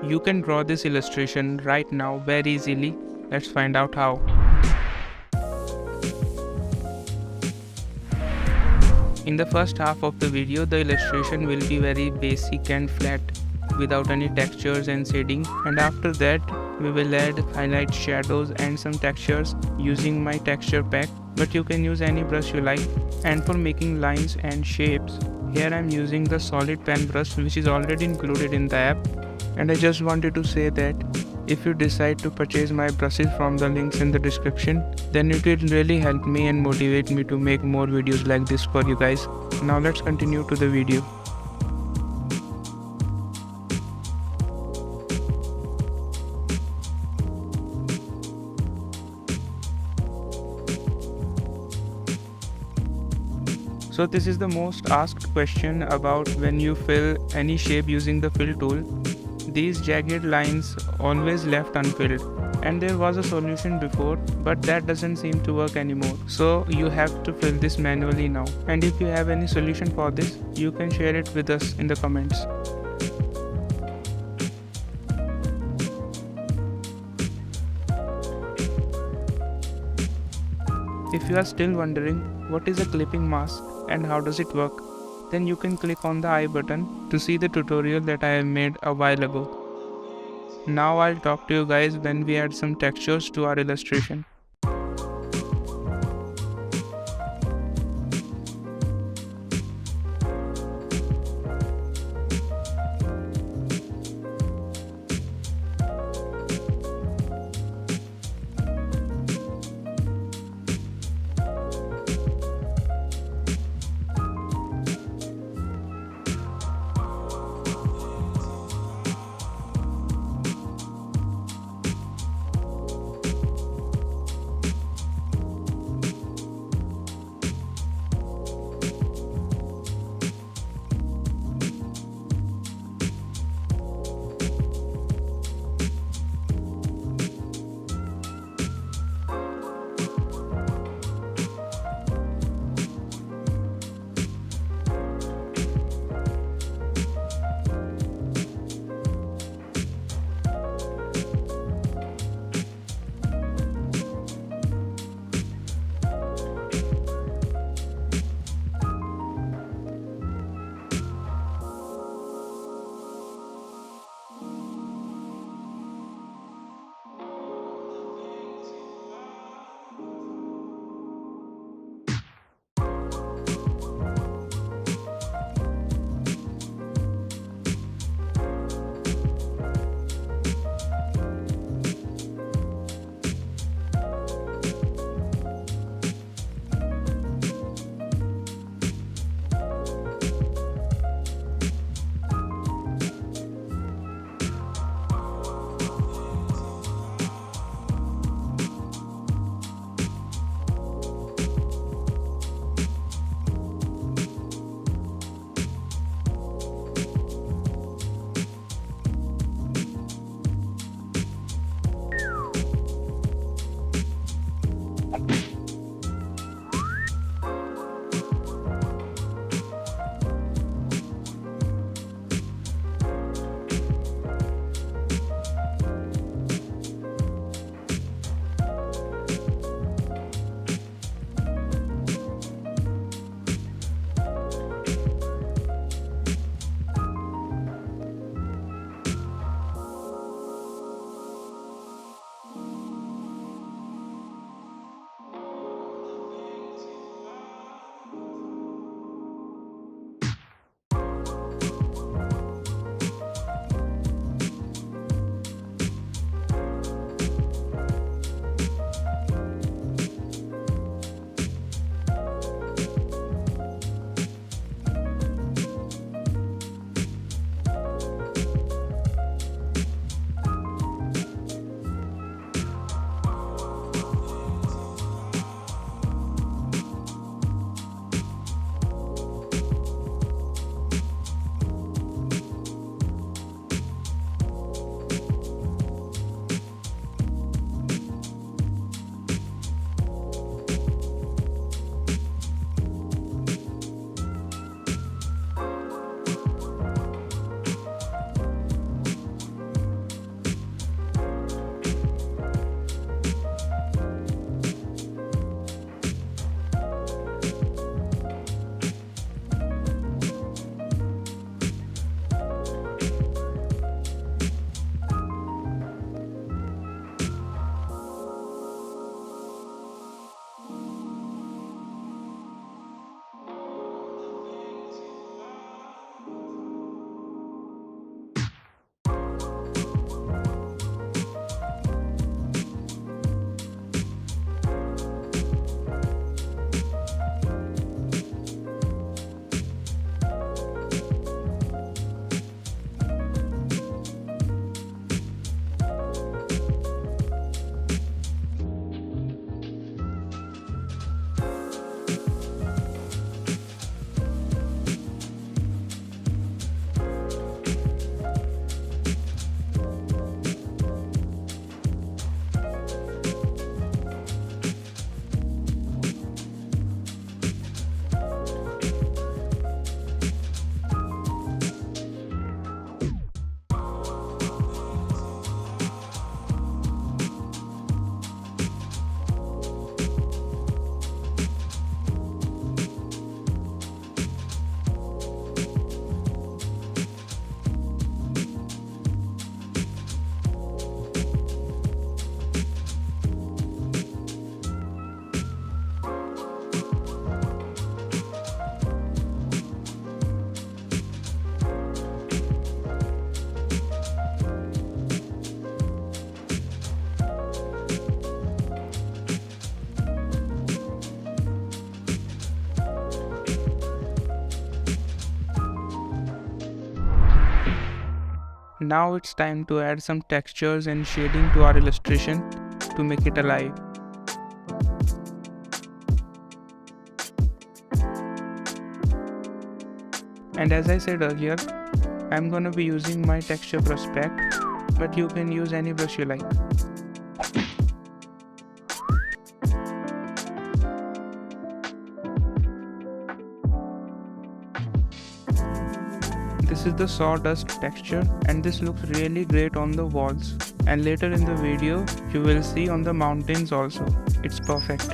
You can draw this illustration right now very easily. Let's find out how. In the first half of the video, the illustration will be very basic and flat without any textures and shading, and after that we will add highlight, shadows and some textures using my texture pack, but you can use any brush you like. And for making lines and shapes, here I am using the solid pen brush which is already included in the app. And I just wanted to say that if you decide to purchase my brushes from the links in the description, then it will really help me and motivate me to make more videos like this for you guys. Now let's continue to the video. So this is the most asked question about when you fill any shape using the fill tool. These jagged lines always left unfilled, and there was a solution before, but that doesn't seem to work anymore. So you have to fill this manually now. And if you have any solution for this, you can share it with us in the comments. If you are still wondering what is a clipping mask and how does it work, then you can click on the I button to see the tutorial that I have made a while ago. Now I'll talk to you guys when we add some textures to our illustration. Now it's time to add some textures and shading to our illustration to make it alive. And as I said earlier, I'm gonna be using my texture brush pack, but you can use any brush you like. This is the sawdust texture and this looks really great on the walls, and later in the video you will see on the mountains also. It's perfect.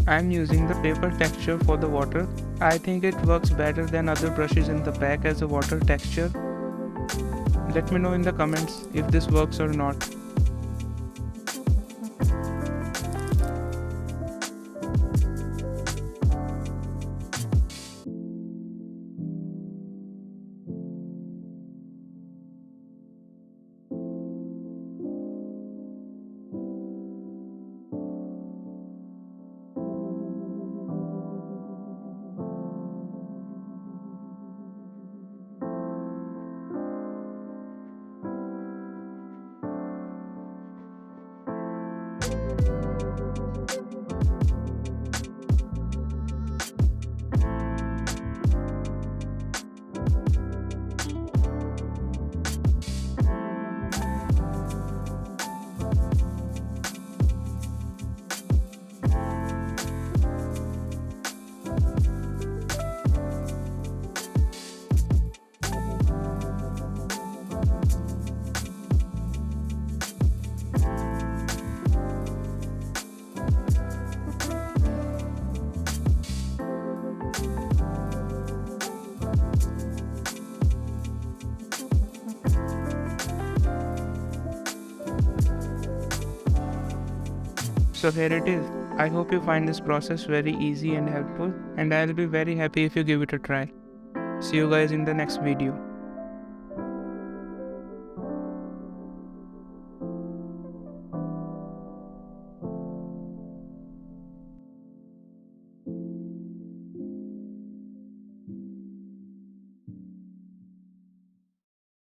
I'm using the paper texture for the water. I think it works better than other brushes in the pack as a water texture. Let me know in the comments if this works or not. So here it is. I hope you find this process very easy and helpful, and I'll be very happy if you give it a try. See you guys in the next video.